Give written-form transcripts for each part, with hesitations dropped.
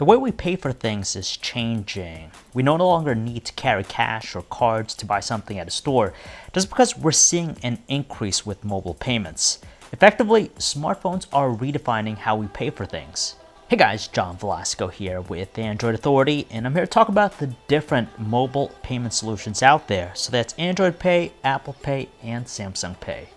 The way we pay for things is changing. We no longer need to carry cash or cards to buy something at a store just because we're seeing an increase with mobile payments. Effectively, smartphones are redefining how we pay for things. Hey guys, John Velasco here with the Android Authority, and I'm here to talk about the different mobile payment solutions out there. So that's Android Pay, Apple Pay, and Samsung Pay.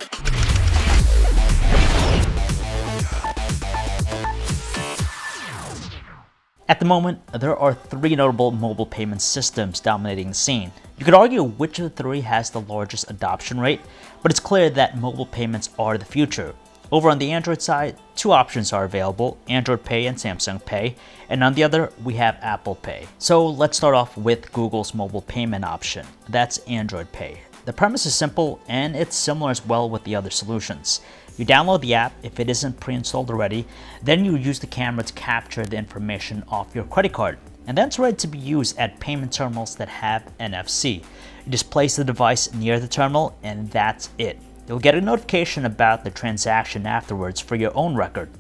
At the moment, there are three notable mobile payment systems dominating the scene. You could argue which of the three has the largest adoption rate, but it's clear that mobile payments are the future. Over on the Android side, two options are available, Android Pay and Samsung Pay, and on the other, we have Apple Pay. So let's start off with Google's mobile payment option. That's Android Pay. The premise is simple, and it's similar as well with the other solutions. You download the app if it isn't pre-installed already, then you use the camera to capture the information off your credit card, and that's ready to be used at payment terminals that have NFC. You just place the device near the terminal, and that's it. You'll get a notification about the transaction afterwards for your own record.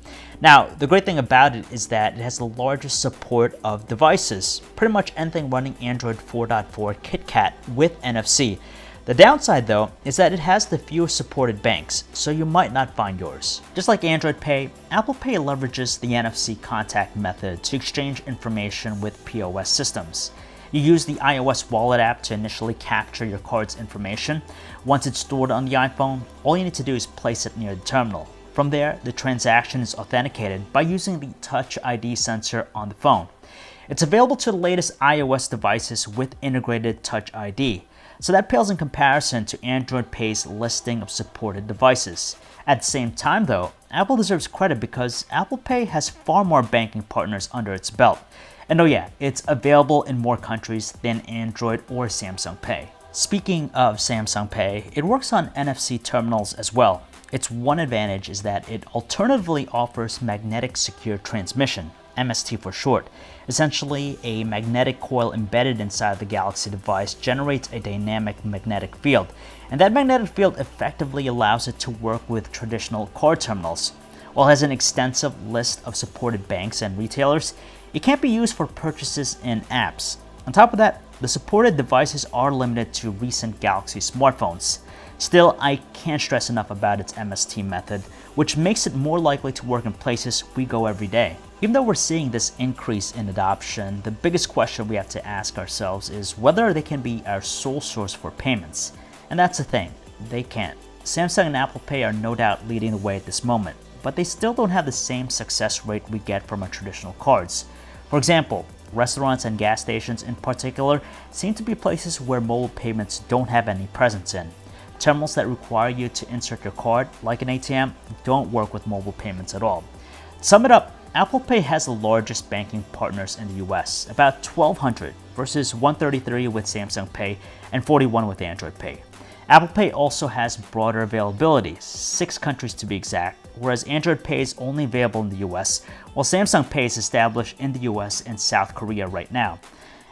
Now, the great thing about it is that it has the largest support of devices, pretty much anything running Android 4.4 KitKat with NFC. The downside though is that it has the fewest supported banks, so you might not find yours. Just like Android Pay, Apple Pay leverages the NFC contact method to exchange information with POS systems. You use the iOS wallet app to initially capture your card's information. Once it's stored on the iPhone, all you need to do is place it near the terminal. From there, the transaction is authenticated by using the Touch ID sensor on the phone. It's available to the latest iOS devices with integrated Touch ID. So that pales in comparison to Android Pay's listing of supported devices. At the same time though, Apple deserves credit because Apple Pay has far more banking partners under its belt. And oh yeah, it's available in more countries than Android or Samsung Pay. Speaking of Samsung Pay, it works on NFC terminals as well. Its one advantage is that it alternatively offers magnetic secure transmission, MST for short. Essentially, a magnetic coil embedded inside the Galaxy device generates a dynamic magnetic field, and that magnetic field effectively allows it to work with traditional card terminals. While it has an extensive list of supported banks and retailers, it can't be used for purchases in apps. On top of that, the supported devices are limited to recent Galaxy smartphones. Still, I can't stress enough about its MST method, which makes it more likely to work in places we go every day. Even though we're seeing this increase in adoption, the biggest question we have to ask ourselves is whether they can be our sole source for payments. And that's the thing, they can't. Samsung and Apple Pay are no doubt leading the way at this moment, but they still don't have the same success rate we get from our traditional cards. For example, restaurants and gas stations in particular seem to be places where mobile payments don't have any presence in. Terminals that require you to insert your card, like an ATM, don't work with mobile payments at all. To sum it up, Apple Pay has the largest banking partners in the US, about 1,200 versus 133 with Samsung Pay and 41 with Android Pay. Apple Pay also has broader availability, 6 countries to be exact, whereas Android Pay is only available in the US, while Samsung Pay is established in the US and South Korea right now.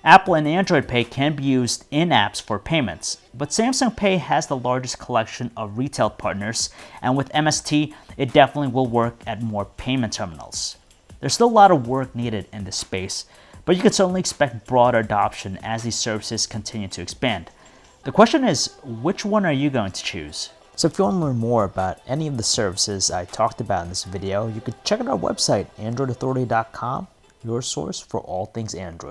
Apple and Android Pay can be used in apps for payments, but Samsung Pay has the largest collection of retail partners, and with MST, it definitely will work at more payment terminals. There's still a lot of work needed in this space, but you can certainly expect broader adoption as these services continue to expand. The question is, which one are you going to choose? So if you want to learn more about any of the services I talked about in this video, you could check out our website, androidauthority.com, your source for all things Android.